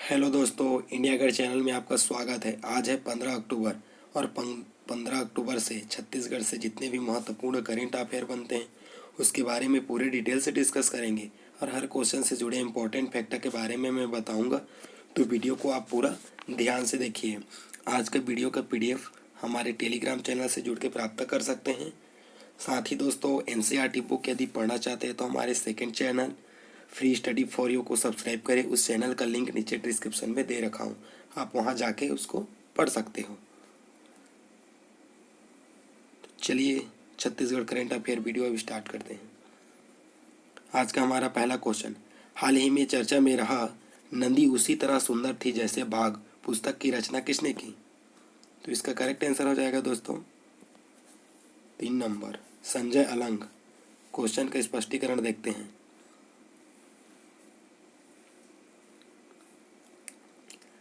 Hello दोस्तों, India gate channel में आपका स्वागत है। आज है 15 अक्टूबर और 15 अक्टूबर से छत्तीसगढ़ से जितने भी महत्वपूर्ण करेंट अफेयर बनते हैं उसके बारे में पूरे डिटेल से डिस्कस करेंगे और हर क्वेश्चन से जुड़े इम्पोर्टेंट फैक्टर के बारे में मैं बताऊंगा। तो वीडियो को आप पूरा ध्यान से देखिए। आज का वीडियो का PDF हमारे टेलीग्राम चैनल से जुड़ के प्राप्त कर सकते हैं। साथ ही दोस्तों, NCERT बुक यदि पढ़ना चाहते हैं तो हमारे second channel free study for you को सब्सक्राइब करें। उस चैनल का लिंक नीचे डिस्क्रिप्शन में दे रखा हूँ, आप वहाँ जाके उसको पढ़ सकते हो। चलिए छत्तीसगढ़ करंट अफेयर वीडियो अब स्टार्ट करते हैं। आज का हमारा पहला क्वेश्चन, हाल ही में चर्चा में रहा नंदी उसी तरह सुंदर थी जैसे बाघ पुस्तक की रचना किसने की? तो इसका करेक्ट आंसर हो जाएगा दोस्तों 3 नंबर, संजय अलंग। क्वेश्चन का स्पष्टीकरण देखते हैं।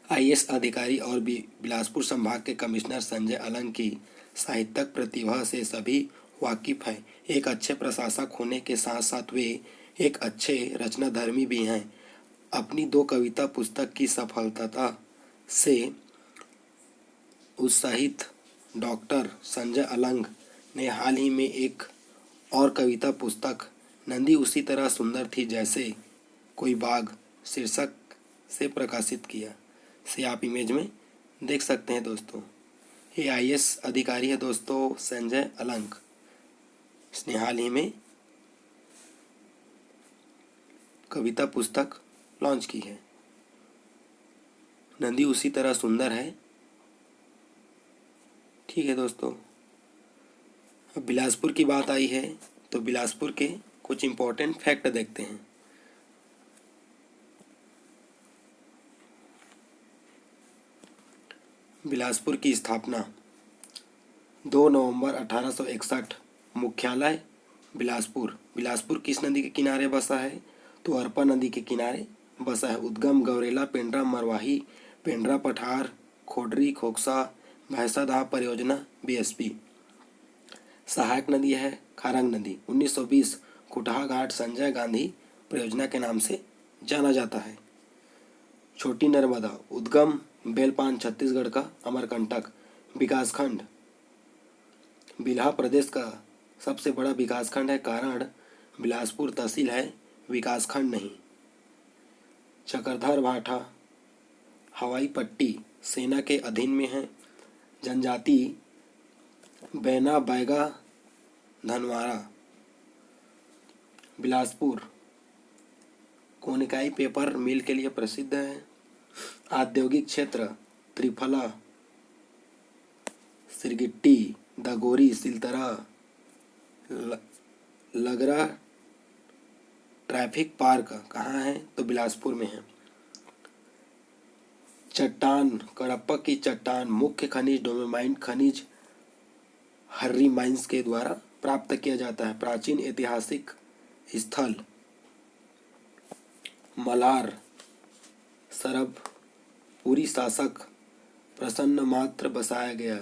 IAS अधिकारी और बिलासपुर संभाग के कमिश्नर संजय अलंग की साहित्यिक प्रतिभा से सभी वाकिफ हैं। एक अच्छे प्रशासक होने के साथ साथ वे एक अच्छे रचनाधर्मी भी हैं। अपनी 2 कविता पुस्तक की सफलता से उत्साहित डॉक्टर संजय अलंग ने हाल ही में एक और कविता पुस्तक नंदी उसी तरह सुंदर थी जैसे कोई बाघ शीर्षक से प्रकाशित किया। से आप इमेज में देख सकते हैं दोस्तों। ये IAS अधिकारी है दोस्तों संजय अलंग। इसने हाल ही में कविता पुस्तक लॉन्च की है, नंदी उसी तरह सुंदर है। ठीक है दोस्तों, अब बिलासपुर की बात आई है तो बिलासपुर के कुछ इम्पोर्टेंट फैक्ट देखते हैं। बिलासपुर की स्थापना 2 नवंबर 1861। मुख्यालय बिलासपुर। बिलासपुर किस नदी के किनारे बसा है? तो अरपा नदी के किनारे बसा है। उद्गम गौरेला, पेंड्रा, मरवाही, पेंड्रा, पठार, खोडरी, खोकसा, भैंसादहा परियोजना, BSP। सहायक नदी है खारंग नदी। 1920 कुटहा घाट संजय गांधी परियोजना के नाम से जाना जाता है। छोटी नर्मदा उद्गम बेलपान छत्तीसगढ़ का अमरकंटक विकासखंड। बिल्हा प्रदेश का सबसे बड़ा विकासखंड है कारण बिलासपुर तहसील है, विकासखंड नहीं। चक्रधर भाठा हवाई पट्टी सेना के अधीन में है। जनजाति बैना बैगा धनवारा। बिलासपुर कोनिकाई पेपर मिल के लिए प्रसिद्ध है। औद्योगिक क्षेत्र त्रिफला, सिरगिट्टी, दगोरी, सिलतरा, लगरा। ट्रैफिक पार्क कहाँ है? तो बिलासपुर में है। चट्टान कडप्पा की चट्टान मुख्य खनिज डोलोमाइट खनिज हर्री माइंस के द्वारा प्राप्त किया जाता है। प्राचीन ऐतिहासिक स्थल मलार सरबपुरी शासक प्रसन्न मात्र बसाया गया।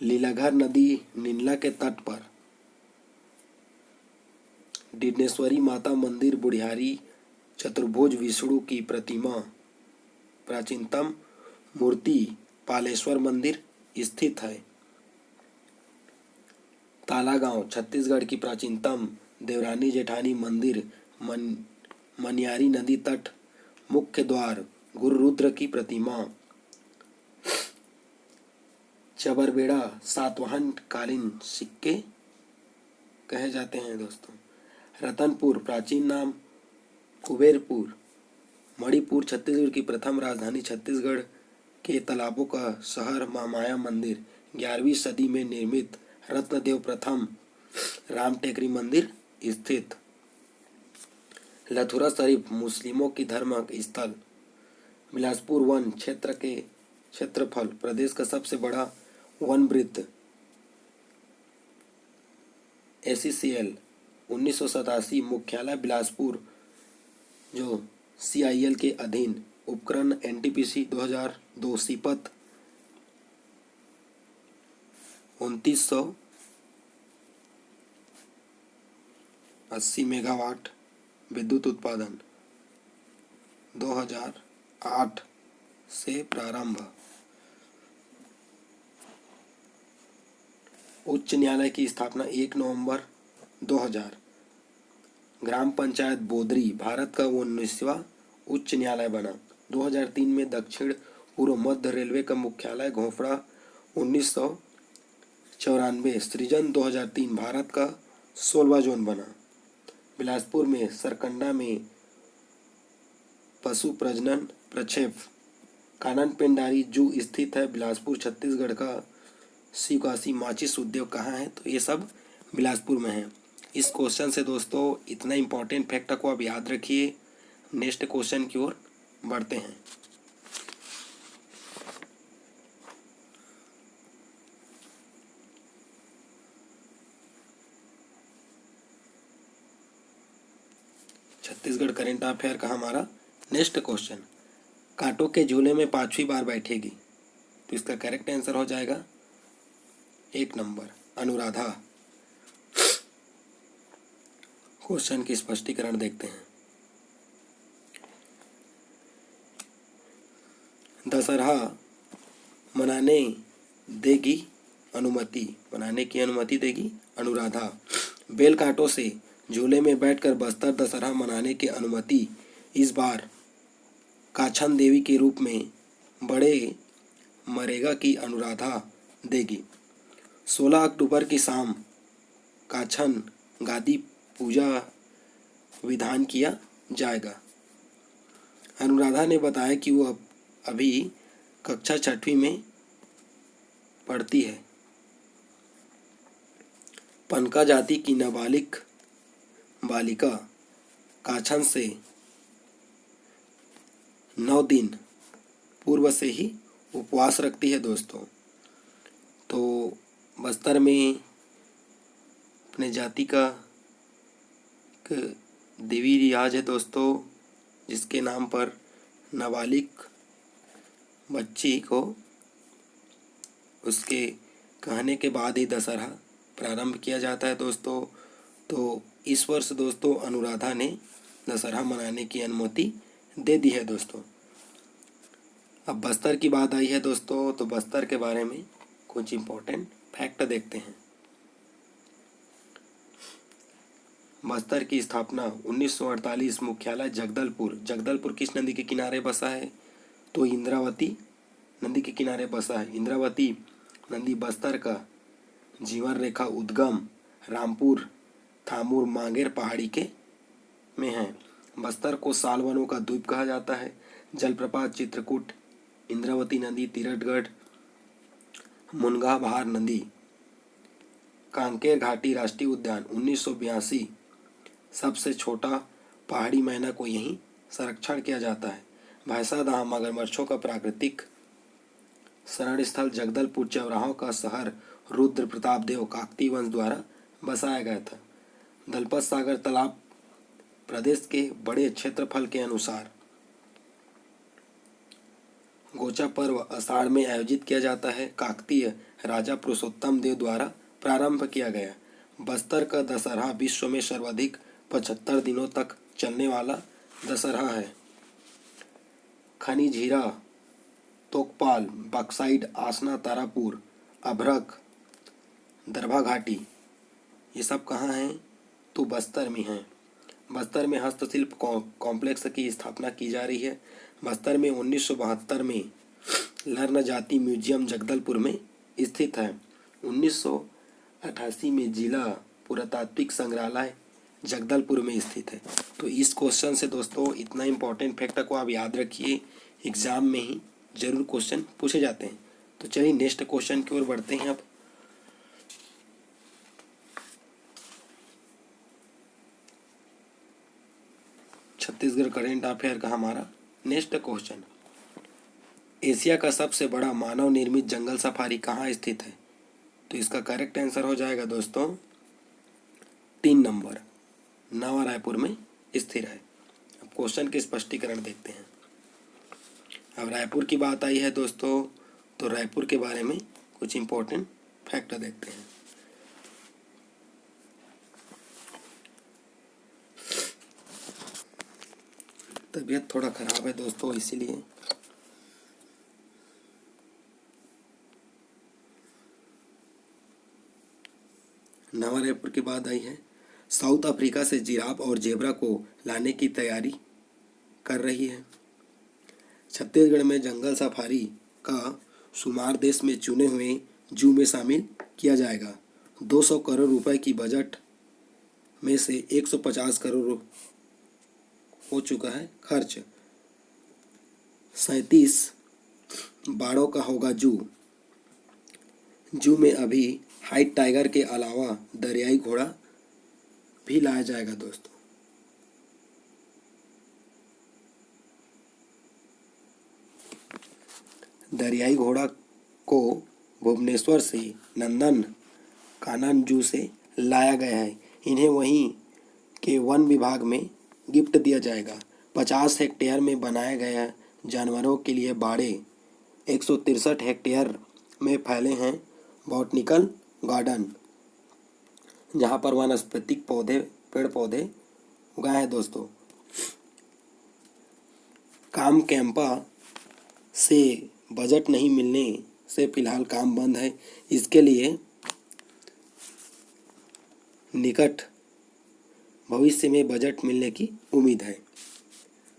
लीलाघर नदी निनला के तट पर। डिडनेश्वरी माता मंदिर बुढ़ियारी चतुर्भुज विष्णु की प्रतिमा प्राचीनतम मूर्ति पालेश्वर मंदिर स्थित है। तालागांव छत्तीसगढ़ की प्राचीनतम देवरानी जेठानी मंदिर मनियारी नदी तट। मुख्य द्वार गुरु रुद्र की प्रतिमा। चबरबेड़ा सातवाहन कालीन सिक्के कहे जाते हैं दोस्तों। रतनपुर प्राचीन नाम कुबेरपुर। मणिपुर छत्तीसगढ़ की प्रथम राजधानी। छत्तीसगढ़ के तालाबों का शहर महामाया मंदिर 11वीं सदी में निर्मित। रत्नदेव प्रथम राम टेकरी मंदिर स्थित। लथुरा शरीफ मुस्लिमों की धर्म स्थल। बिलासपुर वन क्षेत्र के क्षेत्रफल प्रदेश का सबसे बड़ा वन वृत्त। ACCL 1987। मुख्यालय बिलासपुर जो CIL के अधीन। उपकरण NTPC 2002। सिपत 2980 मेगावाट विद्युत उत्पादन। 2008 से प्रारंभ। उच्च न्यायालय की स्थापना 1 नवंबर 2000। ग्राम पंचायत बोदरी भारत का 19वां उच्च न्यायालय बना। 2003 में दक्षिण पूर्व मध्य रेलवे का मुख्यालय घोफड़ा। 1994 सृजन। 2003 भारत का 16वां जोन बना। बिलासपुर में सरकंडा में पशु प्रजनन प्रक्षेप। कानन पेंडारी जू स्थित है बिलासपुर छत्तीसगढ़ का। शिवकाशी माचिस उद्योग कहाँ है? तो ये सब बिलासपुर में है। इस क्वेश्चन से दोस्तों इतना इम्पोर्टेंट फैक्ट को आप याद रखिए। नेक्स्ट क्वेश्चन की ओर बढ़ते हैं। छत्तीसगढ़ करेंट अफेयर का हमारा नेक्स्ट क्वेश्चन, कांटों के झूले में 5वीं बार बैठेगी? तो इसका करेक्ट आंसर हो जाएगा 1 नंबर अनुराधा। क्वेश्चन की स्पष्टीकरण देखते हैं। दशहरा मनाने देगी अनुमति, बनाने की अनुमति देगी अनुराधा। बेल कांटों से झूले में बैठकर बस्तर दशहरा मनाने की अनुमति इस बार काछन देवी के रूप में बड़े मरेगा की अनुराधा देगी। 16 अक्टूबर की शाम काछन गादी पूजा विधान किया जाएगा। अनुराधा ने बताया कि वो अभी कक्षा 6वीं में पढ़ती है। पनका जाति की नाबालिग बालिका काछन से 9 दिन पूर्व से ही उपवास रखती है दोस्तों। तो बस्तर में अपने जाति का एक देवी रियाज है दोस्तों, जिसके नाम पर नाबालिग बच्ची को उसके कहने के बाद ही दशहरा प्रारंभ किया जाता है दोस्तों। तो इस वर्ष दोस्तों अनुराधा ने दशहरा मनाने की अनुमति दे दी है दोस्तों। अब बस्तर की बात आई है दोस्तों, तो बस्तर के बारे में कुछ इम्पोर्टेंट फैक्ट देखते हैं। बस्तर की स्थापना 1948। मुख्यालय जगदलपुर। जगदलपुर किस नदी के किनारे बसा है? तो इंद्रावती नदी के किनारे बसा है। इंद्रावती नदी बस्तर का जीवन रेखा उद्गम रामपुर थामूर मांगेर पहाड़ी के में है। बस्तर को सालवनों का द्वीप कहा जाता है। जलप्रपात चित्रकूट, इंद्रावती नदी, तीरथगढ़, मुनगा भार नदी, कांकेर घाटी राष्ट्रीय उद्यान। 1982 सबसे छोटा पहाड़ी मैना को यहीं संरक्षण किया जाता है। भैंसादाह मगरमच्छों का प्राकृतिक शरण स्थल। जगदलपुर चौराहों का शहर रुद्र प्रताप देव काकतीय वंश द्वारा बसाया गया था। दलपत सागर तालाब प्रदेश के बड़े क्षेत्रफल के अनुसार गोचा पर्व आषाढ़ में आयोजित किया जाता है। काकतीय राजा पुरुषोत्तम देव द्वारा प्रारंभ किया गया। बस्तर का दशहरा विश्व में सर्वाधिक 75 दिनों तक चलने वाला दशहरा है। खनिज हीरा, तोकपाल, बक्साइड, आसना, तारापुर, अभ्रक, दरभा घाटी, ये सब कहाँ हैं? तो बस्तर में हैं। बस्तर में हस्तशिल्प कॉम्प्लेक्स की स्थापना की जा रही है। बस्तर में 1972 में लर्न जाति म्यूजियम जगदलपुर में स्थित है। 1988 में जिला पुरातात्विक संग्रहालय जगदलपुर में स्थित है। तो इस क्वेश्चन से दोस्तों इतना इम्पोर्टेंट फैक्ट को आप याद रखिए, एग्जाम में ही जरूर क्वेश्चन पूछे जाते हैं। तो चलिए नेक्स्ट क्वेश्चन की ओर बढ़ते हैं। अब छत्तीसगढ़ करेंट अफेयर का हमारा नेक्स्ट क्वेश्चन, एशिया का सबसे बड़ा मानव निर्मित जंगल सफारी कहाँ स्थित है? तो इसका करेक्ट आंसर हो जाएगा दोस्तों 3 नंबर नवा रायपुर में स्थिर है। अब क्वेश्चन के स्पष्टीकरण देखते हैं। अब रायपुर की बात आई है दोस्तों, तो रायपुर के बारे में कुछ इम्पोर्टेंट फैक्ट देखते हैं। तबीयत थोड़ा खराब है दोस्तों, इसीलिए नवा रायपुर के बाद आई है। साउथ अफ्रीका से जिराफ और जेब्रा को लाने की तैयारी कर रही है। छत्तीसगढ़ में जंगल सफारी का शुमार देश में चुने हुए जू में शामिल किया जाएगा। 200 करोड़ रुपए की बजट में से 150 करोड़ हो चुका है खर्च। 37 बाड़ों का होगा जू। जू में अभी हाइट टाइगर के अलावा दरियाई घोड़ा भी लाया जाएगा दोस्तों। दरियाई घोड़ा को भुवनेश्वर से नंदन कानन जू से लाया गया है। इन्हें वहीं के वन विभाग में गिफ्ट दिया जाएगा। 50 हेक्टेयर में बनाया गया जानवरों के लिए बाड़े 163 हेक्टेयर में फैले हैं बॉटनिकल गार्डन, जहाँ पर वनस्पतिक पेड़ पौधे उगाए हैं दोस्तों। काम कैंपा से बजट नहीं मिलने से फिलहाल काम बंद है। इसके लिए निकट भविष्य में बजट मिलने की उम्मीद है।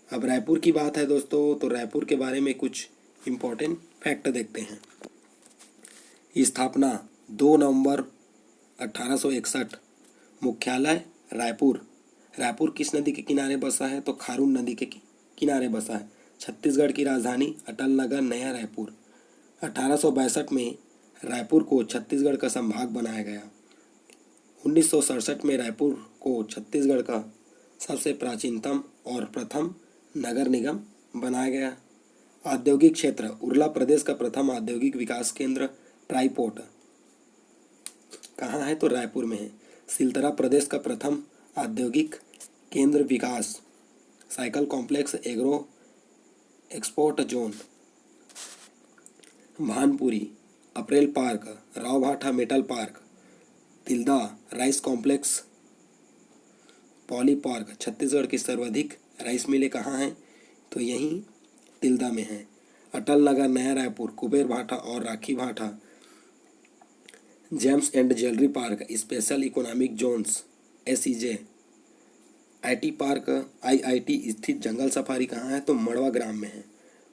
अब रायपुर की बात है दोस्तों, तो रायपुर के बारे में कुछ इम्पोर्टेंट फैक्ट देखते हैं। स्थापना 2 नवंबर 1861। मुख्यालय रायपुर। रायपुर किस नदी के किनारे बसा है? तो खारून नदी के किनारे बसा है। छत्तीसगढ़ की राजधानी अटल नगर नया रायपुर। 1862 में रायपुर को छत्तीसगढ़ का संभाग बनाया गया। 1967 में रायपुर को छत्तीसगढ़ का सबसे प्राचीनतम और प्रथम नगर निगम बनाया गया। औद्योगिक क्षेत्र उरला प्रदेश का प्रथम औद्योगिक विकास केंद्र ट्राईपोर्ट कहाँ है? तो रायपुर में है। सिलतरा प्रदेश का प्रथम औद्योगिक केंद्र विकास cycle complex agro export zone Bhanpuri apparel park Rawabhata metal park Tilda rice complex poly park. Chhattisgarh की सर्वाधिक राइस मिलें कहाँ हैं? तो यहीं तिल्दा में है। अटल नगर नया रायपुर कुबेर भाठा और राखी भाठा James and jewellery park special economic zones SEJ। IT park IIT स्थित जंगल सफारी कहाँ है? तो मड़वा ग्राम में है।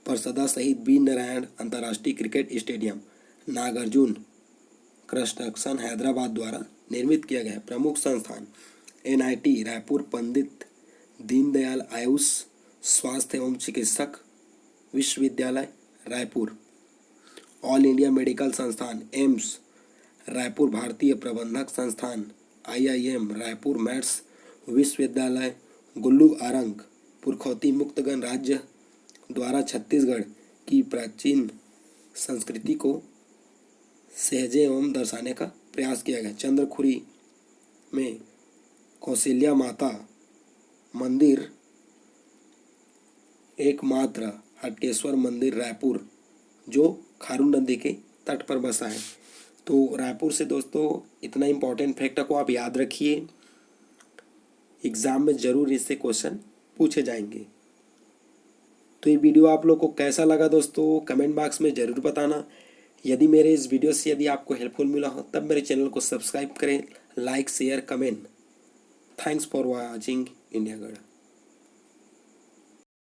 परसदा शहीद वीर नारायण अंतर्राष्ट्रीय cricket stadium Nagarjuna construction Hyderabad द्वारा निर्मित किया गया है। प्रमुख संस्थान NIT रायपुर, पंडित दीनदयाल आयुष स्वास्थ्य एवं चिकित्सक विश्वविद्यालय रायपुर, ऑल इंडिया मेडिकल संस्थान एम्स रायपुर, भारतीय प्रबंधक संस्थान IIM रायपुर, मैथ्स विश्वविद्यालय गुल्लू आरंग। पुरखौती मुक्तगण राज्य द्वारा छत्तीसगढ़ की प्राचीन संस्कृति को सहजे एवं दर्शाने का प्रयास किया गया। चंद्रखुरी में कौशल्या माता मंदिर एकमात्र हटकेश्वर मंदिर रायपुर जो खारून नदी के तट पर बसा है। तो रायपुर से दोस्तों इतना इम्पोर्टेंट फैक्ट को आप याद रखिए, एग्ज़ाम में ज़रूर इससे क्वेश्चन पूछे जाएंगे। तो ये वीडियो आप लोग को कैसा लगा दोस्तों, कमेंट बॉक्स में ज़रूर बताना। यदि मेरे इस वीडियो से यदि आपको हेल्पफुल मिला हो तब मेरे चैनल को सब्सक्राइब करें, like share comment. Thanks for watching India गढ़।